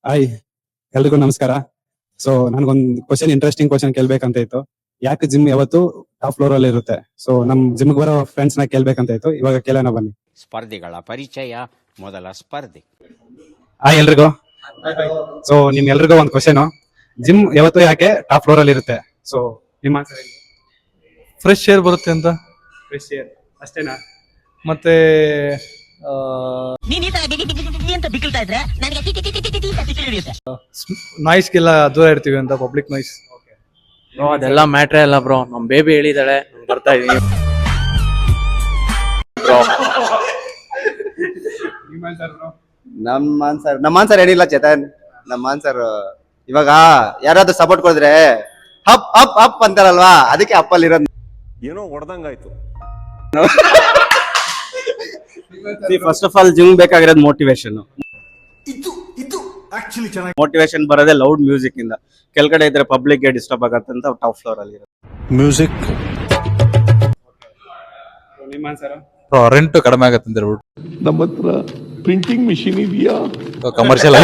Hi, ಎಲ್ರಿಗೂ ನಮಸ್ಕಾರ. So ನನ್ಗೊಂದು ಇಂಟ್ರೆಸ್ಟಿಂಗ್ ಕ್ವಶನ್ ಕೇಳ್ಬೇಕಂತ ಇತ್ತು. ಯಾಕೆ ಜಿಮ್ ಯಾವತ್ತು ಟಾಪ್ ಫ್ಲೋರ್ ಅಲ್ಲಿ ಇರುತ್ತೆ? ಸೊ ನಮ್ ಜಿಮ್ ಬರೋ ಫ್ರೆಂಡ್ಸ್ ನ ಕೇಳ್ಬೇಕಂತ ಇತ್ತು. ಇವಾಗ ಕೇಳೋಣ ಬನ್ನಿ. ಸ್ಪರ್ಧಿಗಳ ಪರಿಚಯ ಮೊದಲ ಸ್ಪರ್ಧಿ. ಹಾಯ್ ಎಲ್ರಿಗೂ. ಸೊ ನಿಮ್ ಎಲ್ರಿಗೂ ಒಂದು ಕ್ವಶನ್. ಜಿಮ್ ಯಾವತ್ತು ಯಾಕೆ ಟಾಪ್ ಫ್ಲೋರ್ ಅಲ್ಲಿ ಇರುತ್ತೆ? ಸೊ ನಿಮ್ಮ ಆನ್ಸರ್ ಏನು? ಫ್ರೆಶ್ ಏರ್ ಬರುತ್ತೆ ಅಂತ. ಫ್ರೆಶ್ ಏರ್ ಅಷ್ಟೇನಾ? ಮತ್ತೆ ನೀನ್ ಈ ತರ ಅಂತ ಬಿಕ್ಕಳ್ತಾ ಇದ್ರೆ ನನಗೆ ಹಿಡಿಯುತ್ತೆ. ನಾಯ್ಸ್ಗೆಲ್ಲ ದೂರ ಇರ್ತೀವಿ ಅಂತ, ಪಬ್ಲಿಕ್ ನಾಯ್ಸ್. ಬ್ರೋ ಅದೆಲ್ಲ ಮ್ಯಾಟ್ರೇ ಅಲ್ಲ ಬ್ರೋ. ನಮ್ ಬೇಬಿ ಹೇಳಿದಾಳೆ, ಬರ್ತಾ ಇದೀನಿ ಬ್ರೋ. ನಿಮ್ಮ ಆನ್ಸರ್ ಬ್ರೋ? ನಮ್ಮ ಆನ್ಸರ್ ಏನಿಲ್ಲ ಚೇತನ್. ನಮ್ಮ ಆನ್ಸರ್ ಇವಾಗ ಯಾರಾದ್ರೂ ಸಪೋರ್ಟ್ ಕೊಡಿದ್ರೆ ಅಪ್ ಅಪ್ ಅಪ್ ಅಂತಾರಲ್ವಾ, ಅದಕ್ಕೆ ಅಪ್ಪಲ್ಲಿ ಇರೋದು. ಏನೋ ಹೊಡೆದಂಗಾಯ್ತು. ಫಸ್ಟ್ ಆಫ್ ಆಲ್ ಜಿಮ್ ಬೇಕಾಗಿರೋದು ಮೋಟಿವೇಶನ್. ಮೋಟಿವೇಶನ್ ಬರೋದೇ ಲೌಡ್ ಮ್ಯೂಸಿಕ್ ಇಂದ. ಕೆಳಗಡೆ ಇದ್ರೆ ಪಬ್ಲಿಕ್ ಗೆ ಡಿಸ್ಟರ್ಬ್ ಆಗತ್ತೆ ಅಂತ ಟಾಪ್ ಫ್ಲೋರ್ ಅಲ್ಲಿ ಇರೋದು. ಮ್ಯೂಸಿಕ್ ನಿಮ್ಮ ಆನ್ಸರ್? ರೆಂಟ್ ಕಡಿಮೆ ಆಗತ್ತೆ ಅಂತ ಹೇಳ್ಬಿಟ್ಟು ನಮ್ಮ ಹತ್ರ ಪ್ರಿಂಟಿಂಗ್ ಮಿಷಿನ್ ಇದೆಯಾ? ಕಮರ್ಷಿಯಲ್